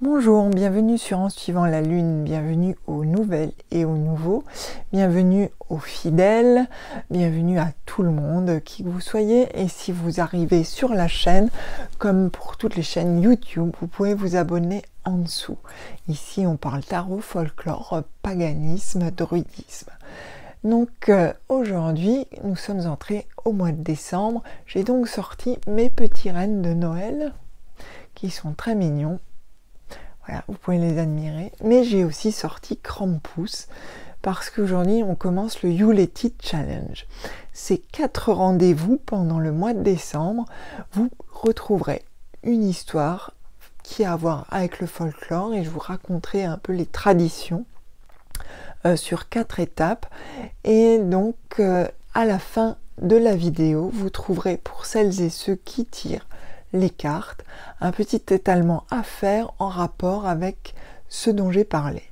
Bonjour, bienvenue sur En suivant la lune, bienvenue aux nouvelles et aux nouveaux, bienvenue aux fidèles, bienvenue à tout le monde, qui que vous soyez. Et si vous arrivez sur la chaîne, comme pour toutes les chaînes YouTube, vous pouvez vous abonner en dessous. Ici on parle tarot, folklore, paganisme, druidisme. Donc aujourd'hui nous sommes entrés au mois de décembre. J'ai donc sorti mes petits rennes de Noël qui sont très mignons. Voilà, vous pouvez les admirer. Mais j'ai aussi sorti Krampus parce qu'aujourd'hui on commence le Yule It Challenge. Ces 4 rendez-vous pendant le mois de décembre. Vous retrouverez une histoire qui a à voir avec le folklore et je vous raconterai un peu les traditions sur 4 étapes. Et donc à la fin de la vidéo, vous trouverez pour celles et ceux qui tirent les cartes, un petit étalement à faire en rapport avec ce dont j'ai parlé.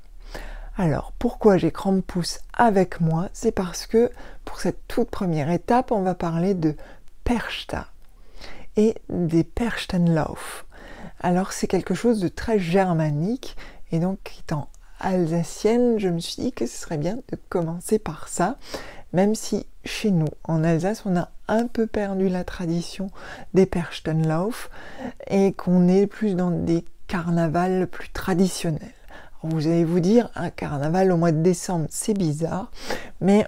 Alors, pourquoi j'ai Krampus avec moi? C'est parce que pour cette toute première étape, on va parler de Perchta et des Perchtenlauf. Alors, c'est quelque chose de très germanique, et donc, étant alsacienne, je me suis dit que ce serait bien de commencer par ça, même si chez nous, en Alsace, on a un peu perdu la tradition des Perchtenlauf et qu'on est plus dans des carnavals plus traditionnels. Alors vous allez vous dire, un carnaval au mois de décembre, c'est bizarre, mais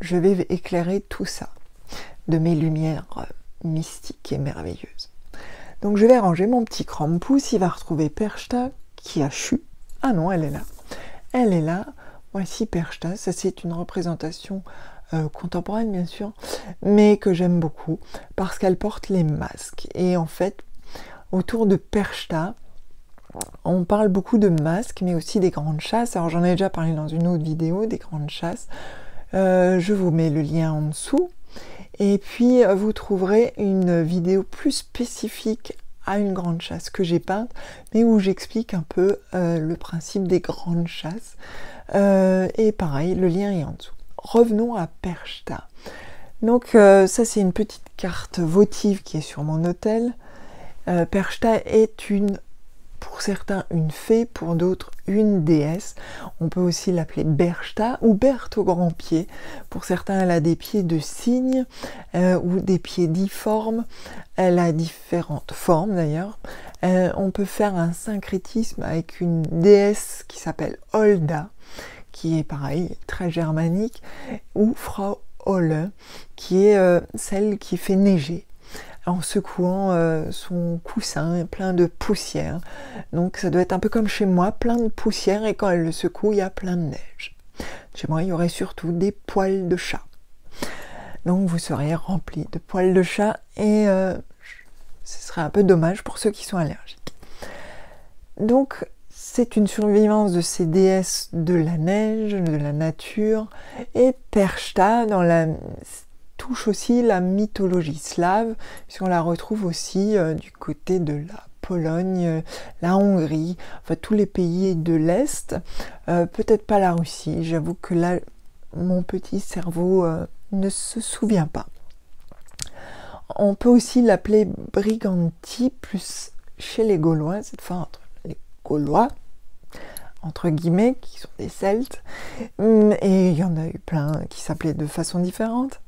je vais éclairer tout ça de mes lumières mystiques et merveilleuses. Donc je vais ranger mon petit Krampus, il va retrouver Perchta qui a chu. Ah non, elle est là. Elle est là. Voici Perchta, ça c'est une représentation contemporaine bien sûr, mais que j'aime beaucoup parce qu'elle porte les masques. Et en fait, autour de Perchta, on parle beaucoup de masques, mais aussi des grandes chasses. Alors j'en ai déjà parlé dans une autre vidéo, des grandes chasses. Je vous mets le lien en dessous. Et puis vous trouverez une vidéo plus spécifique à une grande chasse que j'ai peinte, mais où j'explique un peu le principe des grandes chasses. Et pareil, le lien est en dessous. Revenons à Perchta. Donc ça c'est une petite carte votive qui est sur mon autel. Perchta est pour certains une fée, pour d'autres une déesse. On peut aussi l'appeler Berchta ou Berthe au grand pied. Pour certains elle a des pieds de cygne ou des pieds difformes. Elle a différentes formes d'ailleurs. On peut faire un syncrétisme avec une déesse qui s'appelle Holda, qui est pareil, très germanique, ou Frau Holle, qui est celle qui fait neiger, en secouant son coussin plein de poussière. Donc ça doit être un peu comme chez moi, plein de poussière, et quand elle le secoue, il y a plein de neige. Chez moi, il y aurait surtout des poils de chat. Donc vous seriez rempli de poils de chat, et ce serait un peu dommage pour ceux qui sont allergiques. Donc, c'est une survivance de ces déesses de la neige, de la nature, et Perchta touche aussi la mythologie slave, puisqu'on la retrouve aussi du côté de la Pologne, la Hongrie, enfin tous les pays de l'Est, peut-être pas la Russie, j'avoue que là, mon petit cerveau ne se souvient pas. On peut aussi l'appeler Briganti, plus chez les Gaulois, cette fois entre les Gaulois, entre guillemets, qui sont des Celtes, et il y en a eu plein qui s'appelaient de façon différente,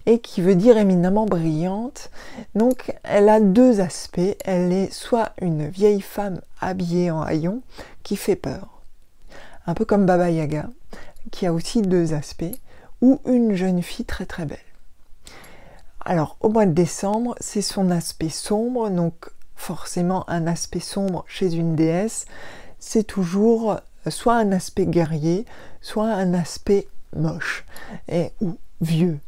et qui veut dire éminemment brillante. Donc elle a 2 aspects, elle est soit une vieille femme habillée en haillons, qui fait peur, un peu comme Baba Yaga, qui a aussi 2 aspects, ou une jeune fille très très belle. Alors au mois de décembre, c'est son aspect sombre, donc forcément un aspect sombre chez une déesse, c'est toujours soit un aspect guerrier, soit un aspect moche ou vieux.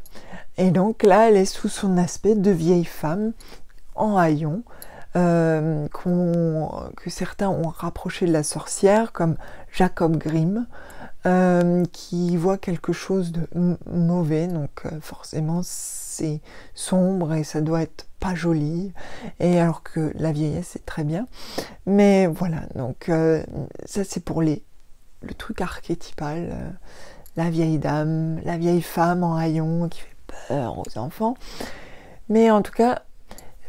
Et donc là, elle est sous son aspect de vieille femme en haillons, que certains ont rapproché de la sorcière, comme Jacob Grimm, qui voit quelque chose de mauvais, donc forcément c'est sombre et ça doit être pas joli, et alors que la vieillesse est très bien. Mais voilà, donc ça c'est pour le truc archétypal, la vieille dame, la vieille femme en haillons qui fait peur aux enfants. Mais en tout cas,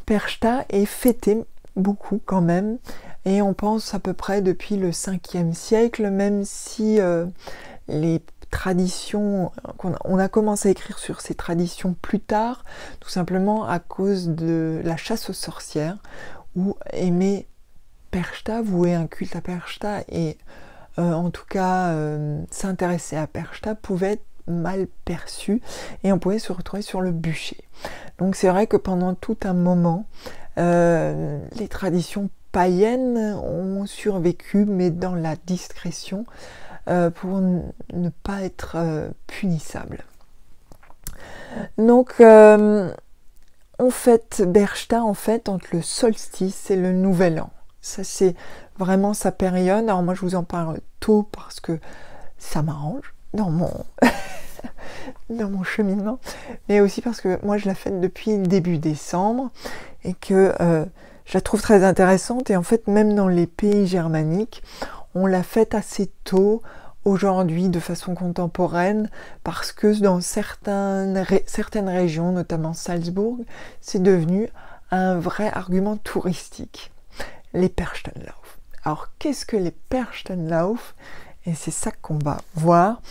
Perchta est fêtée beaucoup quand même, et on pense à peu près depuis le 5e siècle, même si les traditions, on a commencé à écrire sur ces traditions plus tard, tout simplement à cause de la chasse aux sorcières, où aimer Perchta, vouer un culte à Perchta, et en tout cas s'intéresser à Perchta pouvait être mal perçu, et on pouvait se retrouver sur le bûcher. Donc c'est vrai que pendant tout un moment, les traditions païennes ont survécu, mais dans la discrétion, pour ne pas être punissables. Donc on fête Perchta en fait entre le solstice et le nouvel an. Ça c'est vraiment sa période. Alors moi je vous en parle tôt parce que ça m'arrange dans mon dans mon cheminement, mais aussi parce que moi je la fête depuis début décembre et que je la trouve très intéressante, et en fait même dans les pays germaniques on la fête assez tôt aujourd'hui de façon contemporaine, parce que dans certaines régions, notamment Salzbourg, c'est devenu un vrai argument touristique. Les Perchtenlauf. Alors qu'est-ce que les Perchtenlauf? Et c'est ça qu'on va voir.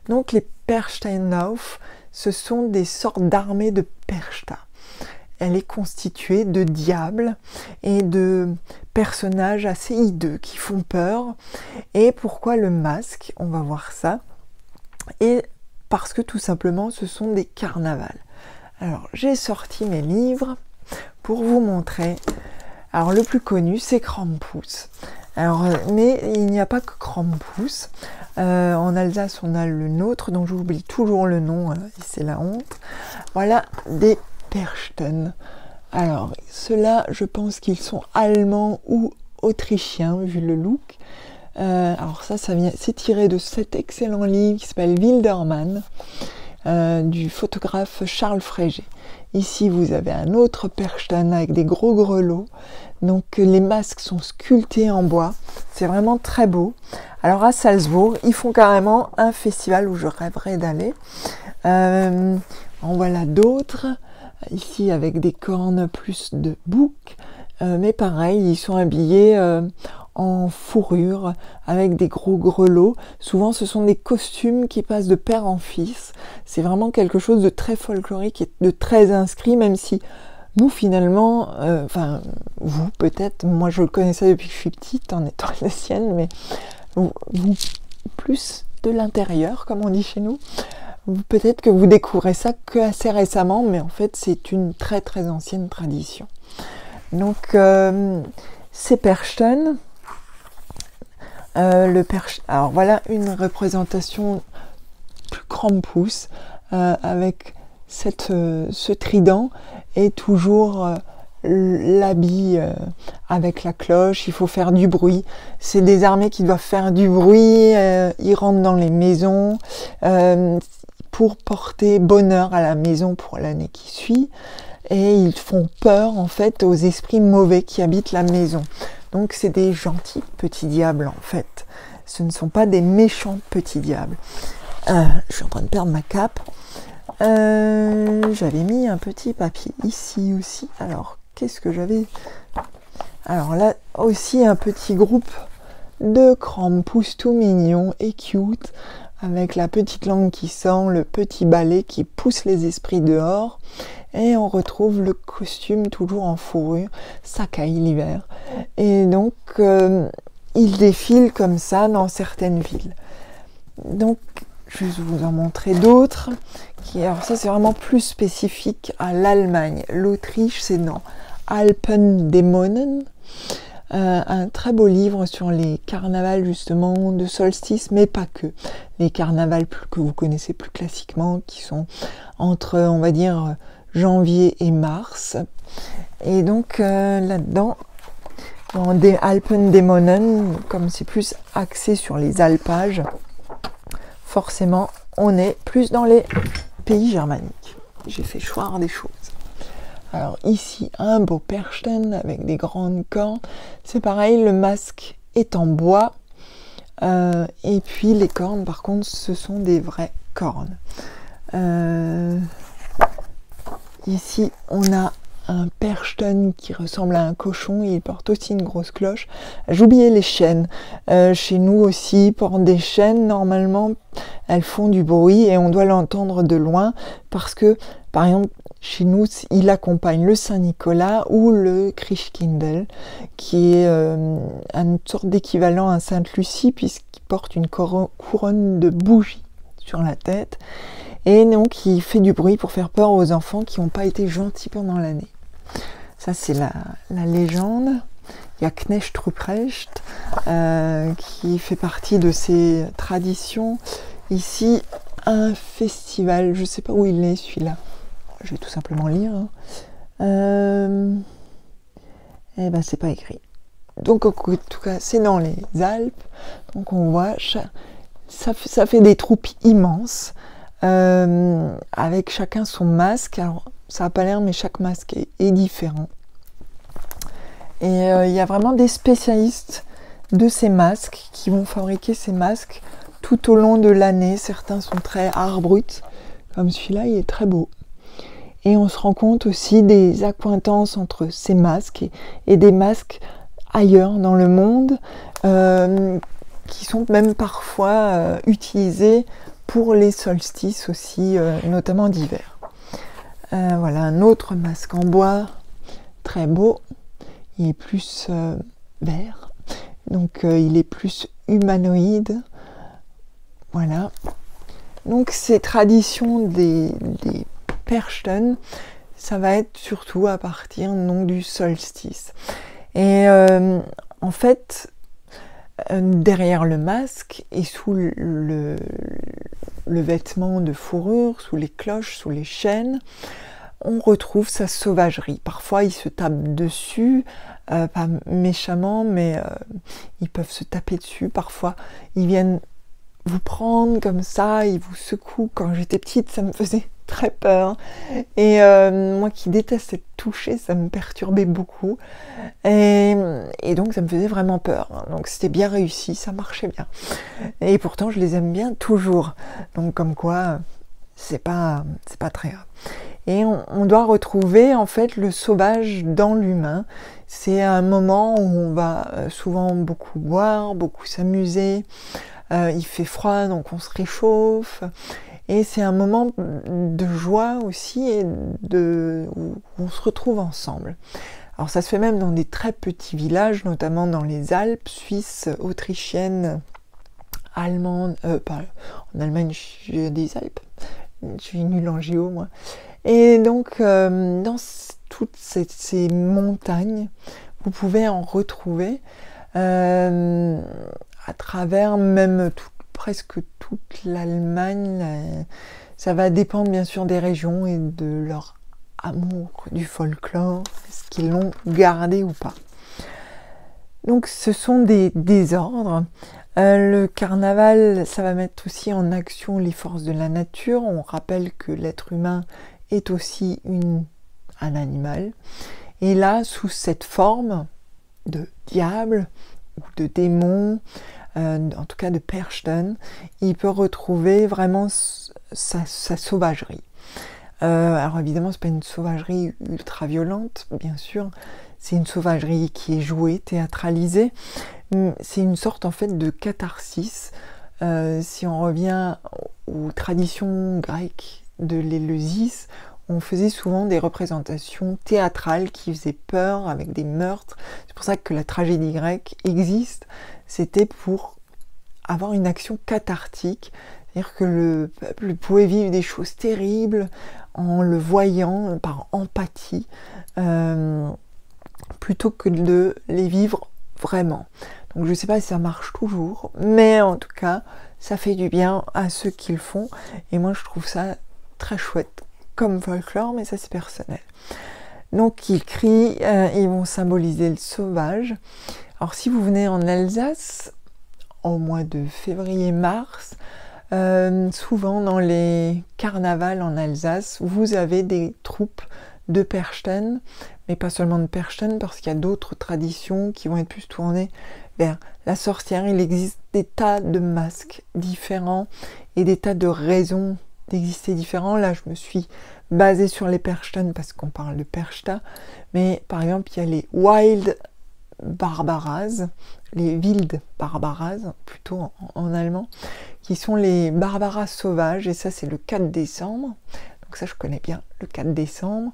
Donc les Perchtenlauf, ce sont des sortes d'armées de Perchta. Elle est constituée de diables et de personnages assez hideux qui font peur. Et pourquoi le masque? On va voir ça. Et parce que tout simplement, ce sont des carnavals. Alors, j'ai sorti mes livres pour vous montrer. Alors, le plus connu, c'est Krampus. Alors, mais il n'y a pas que Krampus. En Alsace, on a le nôtre, dont j'oublie toujours le nom, et c'est la honte. Voilà, des Perchten. Alors, ceux-là, je pense qu'ils sont allemands ou autrichiens, vu le look. Alors ça c'est tiré de cet excellent livre qui s'appelle Wildermann, du photographe Charles Frégé. Ici, vous avez un autre Perchten avec des gros grelots. Donc, les masques sont sculptés en bois. C'est vraiment très beau. Alors, à Salzbourg, ils font carrément un festival où je rêverais d'aller. En voilà d'autres. Ici, avec des cornes plus de bouc. Mais pareil, ils sont habillés en fourrure avec des gros grelots. Souvent, ce sont des costumes qui passent de père en fils. C'est vraiment quelque chose de très folklorique et de très inscrit, même si nous, finalement, enfin, vous peut-être, moi je le connaissais depuis que je suis petite en étant alsacienne, mais vous plus de l'intérieur, comme on dit chez nous. Peut-être que vous découvrez ça que assez récemment, mais en fait, c'est une très très ancienne tradition. Donc, c'est Perchten. Alors voilà une représentation plus Krampus avec ce trident et toujours l'habit avec la cloche. Il faut faire du bruit. C'est des armées qui doivent faire du bruit. Ils rentrent dans les maisons pour porter bonheur à la maison pour l'année qui suit. Et ils font peur en fait aux esprits mauvais qui habitent la maison. Donc c'est des gentils petits diables en fait. Ce ne sont pas des méchants petits diables. Je suis en train de perdre ma cape. J'avais mis un petit papier ici aussi. Alors qu'est-ce que j'avais? Alors là aussi un petit groupe de Krampus tout mignon et cute, avec la petite langue qui sent, le petit balai qui pousse les esprits dehors. Et on retrouve le costume toujours en fourrure, ça caille l'hiver. Et donc, il défile comme ça dans certaines villes. Donc, je vais vous en montrer d'autres. Alors ça, c'est vraiment plus spécifique à l'Allemagne. L'Autriche, c'est dans Alpendämonen. Un très beau livre sur les carnavals justement de solstice, mais pas que. Les carnavals que vous connaissez plus classiquement, qui sont entre, on va dire, janvier et mars. Et donc là-dedans, dans des Alpendämonen, comme c'est plus axé sur les alpages, forcément on est plus dans les pays germaniques. J'ai fait choir des choses. Alors ici, un beau Perchten avec des grandes cornes. C'est pareil, le masque est en bois. Et puis les cornes, par contre, ce sont des vraies cornes. Ici, on a un Perchten qui ressemble à un cochon, il porte aussi une grosse cloche. J'oubliais les chênes. Chez nous aussi, ils portent des chênes. Normalement, elles font du bruit et on doit l'entendre de loin parce que, par exemple, chez nous, il accompagne le Saint-Nicolas ou le Christkindl, qui est une sorte d'équivalent à Sainte-Lucie, puisqu'il porte une couronne de bougies sur la tête. Et donc, il fait du bruit pour faire peur aux enfants qui n'ont pas été gentils pendant l'année. Ça, c'est la légende. Il y a Knecht Ruprecht, qui fait partie de ces traditions. Ici, un festival, je ne sais pas où il est celui-là. Je vais tout simplement lire. Eh ben, c'est pas écrit. Donc, en tout cas, c'est dans les Alpes. Donc, on voit, ça fait des troupes immenses, avec chacun son masque. Alors, ça n'a pas l'air, mais chaque masque est différent. Et il y a vraiment des spécialistes de ces masques qui vont fabriquer ces masques tout au long de l'année. Certains sont très art brut, comme celui-là, il est très beau. Et on se rend compte aussi des accointances entre ces masques et des masques ailleurs dans le monde, qui sont même parfois utilisés pour les solstices aussi, notamment d'hiver. Voilà un autre masque en bois, très beau. Il est plus vert, donc il est plus humanoïde. Voilà. Donc ces traditions des Perchten, ça va être surtout à partir donc, du solstice. Et en fait, derrière le masque et sous le vêtement de fourrure, sous les cloches, sous les chaînes, on retrouve sa sauvagerie. Parfois, ils se tapent dessus, pas méchamment, mais ils peuvent se taper dessus. Parfois, ils viennent vous prendre comme ça, ils vous secouent. Quand j'étais petite, ça me faisait très peur. Et moi qui déteste être touchée, ça me perturbait beaucoup. Et donc, ça me faisait vraiment peur. Donc, c'était bien réussi, ça marchait bien. Et pourtant, je les aime bien toujours. Donc, comme quoi, c'est pas très grave. Et on doit retrouver en fait le sauvage dans l'humain. C'est un moment où on va souvent beaucoup boire, beaucoup s'amuser. Il fait froid, donc on se réchauffe. Et c'est un moment de joie aussi et où on se retrouve ensemble. Alors ça se fait même dans des très petits villages, notamment dans les Alpes, suisses, autrichiennes, allemandes, en Allemagne, je suis des Alpes. Je suis nulle en géo, moi. Et donc, dans toutes ces montagnes, vous pouvez en retrouver à travers même presque toute l'Allemagne. Ça va dépendre bien sûr des régions et de leur amour du folklore, est-ce qu'ils l'ont gardé ou pas. Donc, ce sont des désordres. Le carnaval, ça va mettre aussi en action les forces de la nature. On rappelle que l'être humain est aussi un animal. Et là, sous cette forme de diable ou de démon, en tout cas de Perchten, il peut retrouver vraiment sa sauvagerie. Alors évidemment, c'est pas une sauvagerie ultra violente, bien sûr. C'est une sauvagerie qui est jouée, théâtralisée. C'est une sorte en fait de catharsis. Si on revient aux traditions grecques de l'Éleusis, on faisait souvent des représentations théâtrales qui faisaient peur avec des meurtres. C'est pour ça que la tragédie grecque existe. C'était pour avoir une action cathartique. C'est-à-dire que le peuple pouvait vivre des choses terribles en le voyant par empathie, plutôt que de les vivre vraiment. Donc je ne sais pas si ça marche toujours, mais en tout cas, ça fait du bien à ceux qui le font. Et moi, je trouve ça très chouette, comme folklore, mais ça c'est personnel. Donc ils crient, ils vont symboliser le sauvage. Alors si vous venez en Alsace, au mois de février-mars, souvent dans les carnavals en Alsace, vous avez des troupes de Perchten, mais pas seulement de Perchten, parce qu'il y a d'autres traditions qui vont être plus tournées vers la sorcière. Il existe des tas de masques différents et des tas de raisons d'exister différents. Là, je me suis basés sur les Perchtan parce qu'on parle de Perchta, mais par exemple, il y a les Wild Barbaras, les Wild Barbaras, plutôt en allemand, qui sont les Barbaras sauvages, et ça c'est le 4 décembre, donc ça je connais bien, le 4 décembre,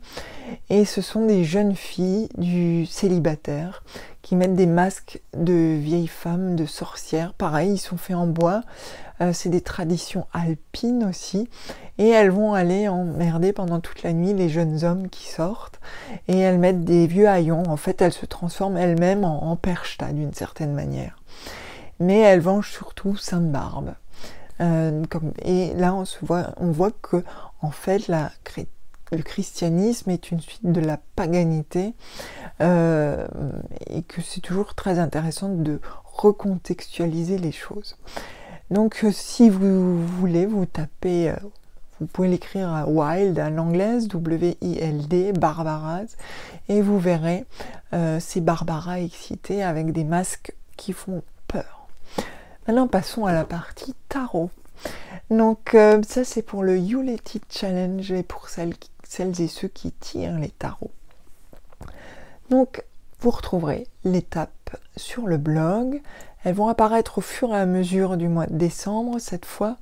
et ce sont des jeunes filles du célibataire qui mettent des masques de vieilles femmes, de sorcières, pareil, ils sont faits en bois, c'est des traditions alpines aussi, et elles vont aller emmerder pendant toute la nuit les jeunes hommes qui sortent, et elles mettent des vieux haillons, en fait elles se transforment elles-mêmes en Perchta d'une certaine manière. Mais elles vengent surtout Sainte-Barbe. Et là on voit que en fait le christianisme est une suite de la paganité, et que c'est toujours très intéressant de recontextualiser les choses. Donc si vous voulez, vous tapez, vous pouvez l'écrire à Wild, à l'anglaise, W-I-L-D, Barbaras, et vous verrez ces Barbaras excités avec des masques qui font peur. Maintenant passons à la partie tarot. Donc ça c'est pour le You Let It Challenge et pour celles et ceux qui tirent les tarots. Donc vous retrouverez les tapes sur le blog. Elles vont apparaître au fur et à mesure du mois de décembre, cette fois,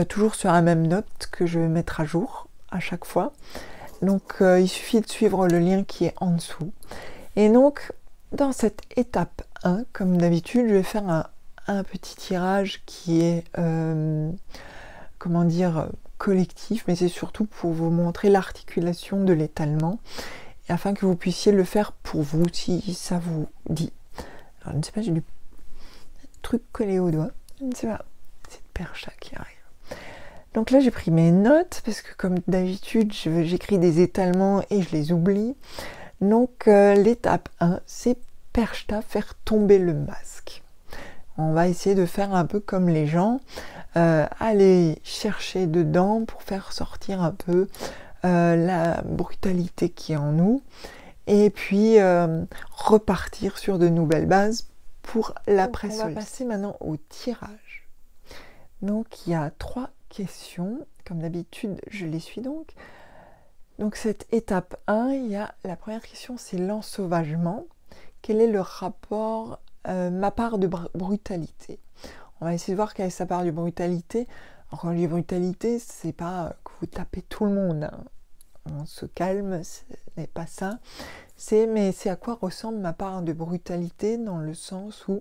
toujours sur la même note que je vais mettre à jour à chaque fois. Donc il suffit de suivre le lien qui est en dessous. Et donc dans cette étape 1, comme d'habitude, je vais faire un petit tirage qui est, comment dire, collectif, mais c'est surtout pour vous montrer l'articulation de l'étalement, et afin que vous puissiez le faire pour vous, si ça vous dit. Alors, je ne sais pas, j'ai du truc collé au doigt, je ne sais pas, c'est le Percha qui arrive. Donc là, j'ai pris mes notes, parce que comme d'habitude, j'écris des étalements et je les oublie. Donc, l'étape 1, c'est Perchta, faire tomber le masque. On va essayer de faire un peu comme les gens, aller chercher dedans pour faire sortir un peu la brutalité qui est en nous, et puis repartir sur de nouvelles bases pour l'après-solstice. On va passer maintenant au tirage. Donc il y a 3 questions, comme d'habitude je les suis donc. Donc cette étape 1, il y a la première question, c'est l'ensauvagement. Quel est le rapport, ma part de brutalité? On va essayer de voir quelle est sa part de brutalité. Alors quand je dis brutalité, c'est pas que vous tapez tout le monde, hein. On se calme, ce n'est pas ça. Mais c'est à quoi ressemble ma part de brutalité, dans le sens où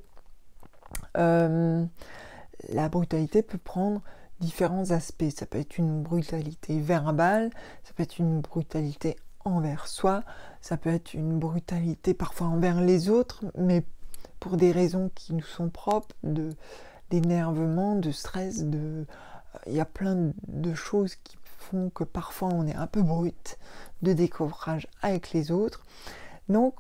la brutalité peut prendre différents aspects. Ça peut être une brutalité verbale, ça peut être une brutalité envers soi, ça peut être une brutalité parfois envers les autres, mais pour des raisons qui nous sont propres, d'énervement, de stress, il y a plein de choses qui font que parfois on est un peu brut, de décoffrage avec les autres. Donc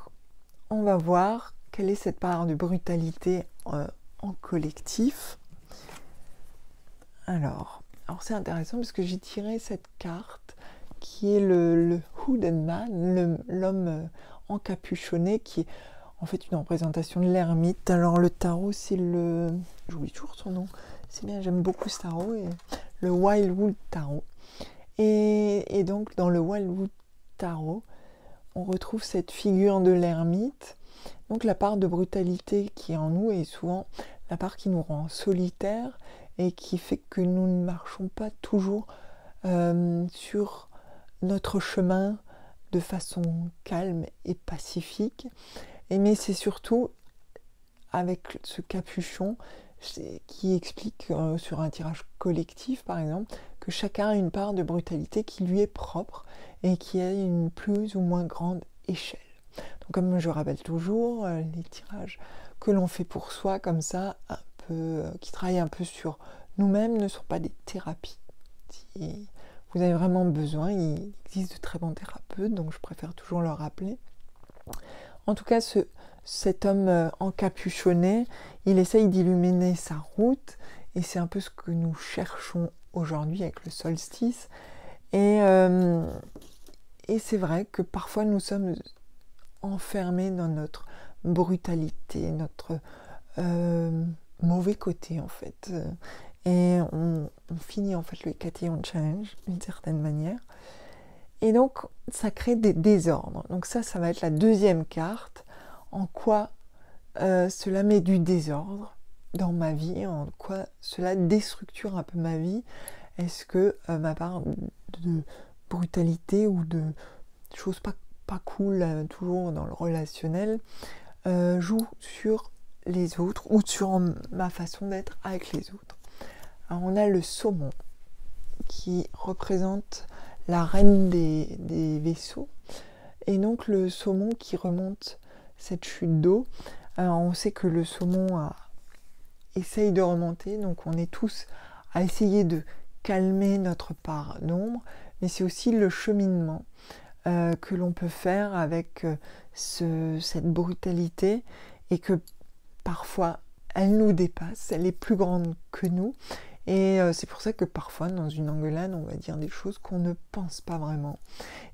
on va voir quelle est cette part de brutalité en collectif. Alors c'est intéressant parce que j'ai tiré cette carte qui est le Hooded Man, l'homme encapuchonné, qui est en fait une représentation de l'ermite. Alors le tarot, c'est j'oublie toujours son nom, c'est bien, j'aime beaucoup ce tarot, et le Wildwood Tarot. Et donc dans le Wildwood Tarot, on retrouve cette figure de l'ermite. Donc la part de brutalité qui est en nous est souvent la part qui nous rend solitaires et qui fait que nous ne marchons pas toujours sur notre chemin de façon calme et pacifique. Mais c'est surtout avec ce capuchon qui explique sur un tirage collectif par exemple que chacun a une part de brutalité qui lui est propre et qui a une plus ou moins grande échelle. Donc comme je rappelle toujours, les tirages que l'on fait pour soi comme ça, un peu, qui travaillent un peu sur nous-mêmes, ne sont pas des thérapies. Si vous avez vraiment besoin, il existe de très bons thérapeutes, donc je préfère toujours le rappeler. En tout cas, cet homme encapuchonné, il essaye d'illuminer sa route, et c'est un peu ce que nous cherchons aujourd'hui avec le solstice. Et c'est vrai que parfois nous sommes enfermés dans notre brutalité, notre mauvais côté en fait. Et on finit en fait le Catiillon Challenge d'une certaine manière. Et donc, ça crée des désordres. Donc ça va être la deuxième carte. En quoi cela met du désordre dans ma vie, en quoi cela déstructure un peu ma vie. Est-ce que ma part de brutalité ou de choses pas cool, toujours dans le relationnel, joue sur les autres ou sur ma façon d'être avec les autres. Alors on a le saumon qui représente la reine des vaisseaux, et donc le saumon qui remonte cette chute d'eau. Alors on sait que le saumon essaye de remonter, donc on est tous à essayer de calmer notre part d'ombre, mais c'est aussi le cheminement que l'on peut faire avec cette brutalité, et que parfois elle nous dépasse, elle est plus grande que nous, et c'est pour ça que parfois dans une engueulade on va dire des choses qu'on ne pense pas vraiment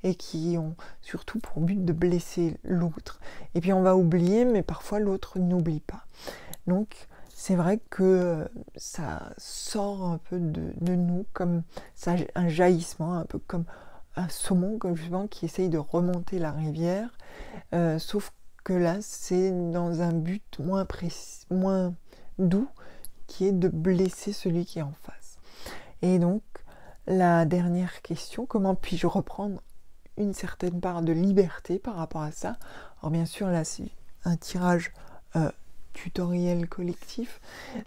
et qui ont surtout pour but de blesser l'autre, et puis on va oublier, mais parfois l'autre n'oublie pas. Donc c'est vrai que ça sort un peu de nous, comme ça, un jaillissement, un peu comme un saumon comme justement qui essaye de remonter la rivière, sauf que là c'est dans un but moins doux, qui est de blesser celui qui est en face. Et donc la dernière question, comment puis-je reprendre une certaine part de liberté par rapport à ça? Alors bien sûr là c'est un tirage tutoriel collectif,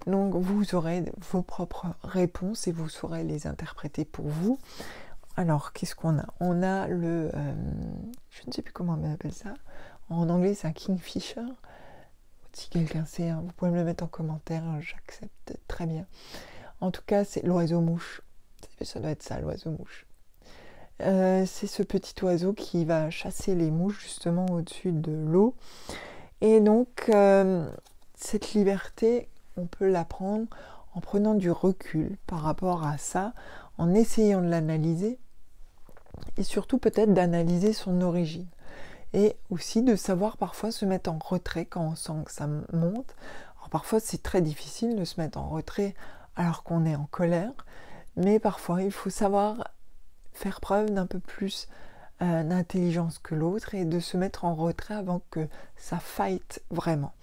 donc vous aurez vos propres réponses et vous saurez les interpréter pour vous. Alors, qu'est-ce qu'on a? On a le... je ne sais plus comment on appelle ça. En anglais, c'est un kingfisher. Si quelqu'un sait, vous pouvez me le mettre en commentaire, j'accepte très bien. En tout cas, c'est l'oiseau-mouche. Ça doit être ça, l'oiseau-mouche. C'est ce petit oiseau qui va chasser les mouches, justement, au-dessus de l'eau. Et donc, cette liberté, on peut la prendre en prenant du recul par rapport à ça, en essayant de l'analyser, et surtout peut-être d'analyser son origine. Et aussi de savoir parfois se mettre en retrait quand on sent que ça monte. Alors parfois c'est très difficile de se mettre en retrait alors qu'on est en colère, mais parfois il faut savoir faire preuve d'un peu plus d'intelligence que l'autre et de se mettre en retrait avant que ça fight vraiment.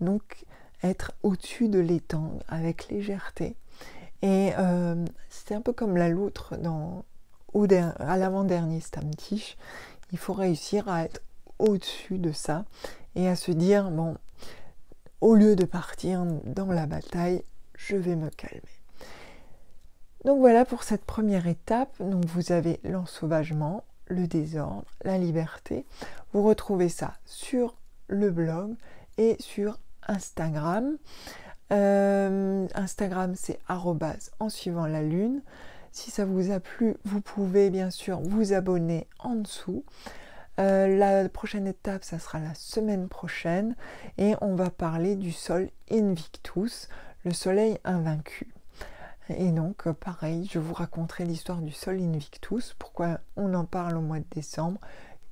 Donc être au-dessus de l'étang avec légèreté. Et c'était un peu comme la loutre à l'avant-dernier Stammtisch. Il faut réussir à être au-dessus de ça et à se dire, bon, au lieu de partir dans la bataille, je vais me calmer. Donc voilà pour cette première étape. Donc vous avez l'ensauvagement, le désordre, la liberté. Vous retrouvez ça sur le blog et sur Instagram. Instagram c'est @en suivant la lune. Si ça vous a plu, vous pouvez bien sûr vous abonner en dessous. La prochaine étape, ça sera la semaine prochaine et on va parler du Sol Invictus, le soleil invaincu. Et donc pareil, je vous raconterai l'histoire du Sol Invictus, pourquoi on en parle au mois de décembre,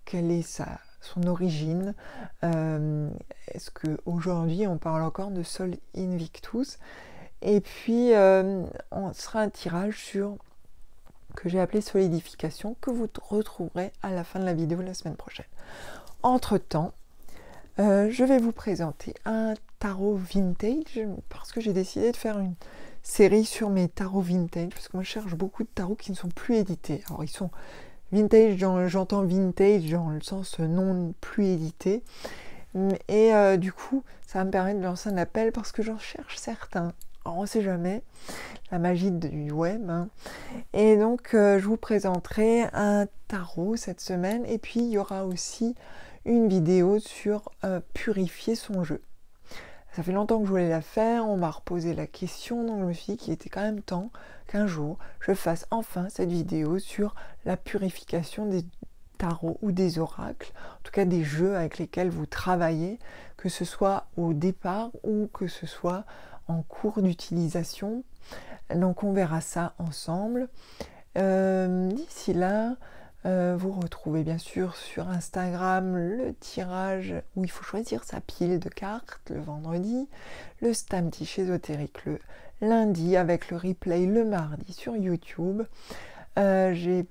quelle est son origine, est-ce qu'aujourd'hui on parle encore de Sol Invictus, et puis on sera un tirage que j'ai appelé solidification, que vous retrouverez à la fin de la vidéo la semaine prochaine. Entre temps, je vais vous présenter un tarot vintage, parce que j'ai décidé de faire une série sur mes tarots vintage, parce que moi je cherche beaucoup de tarots qui ne sont plus édités. Alors ils sont vintage, j'entends vintage dans le sens non plus édité, et du coup ça va me permettre de lancer un appel parce que j'en cherche certains. Alors on ne sait jamais, la magie du web, hein. Et donc je vous présenterai un tarot cette semaine, et puis il y aura aussi une vidéo sur purifier son jeu. Ça fait longtemps que je voulais la faire, on m'a reposé la question, donc je me suis dit qu'il était quand même temps qu'un jour je fasse enfin cette vidéo sur la purification des tarots ou des oracles, en tout cas des jeux avec lesquels vous travaillez, que ce soit au départ ou que ce soit en cours d'utilisation. Donc on verra ça ensemble. D'ici là, vous retrouvez bien sûr sur Instagram le tirage où il faut choisir sa pile de cartes le vendredi, le Stammtisch ésotérique le lundi avec le replay le mardi sur YouTube. J'ai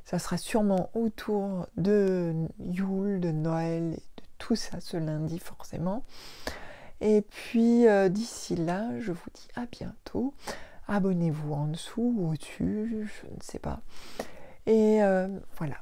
Ça sera sûrement autour de Yule, de Noël, et de tout ça ce lundi forcément. Et puis d'ici là, je vous dis à bientôt. Abonnez-vous en dessous ou au-dessus, je ne sais pas. Et voilà.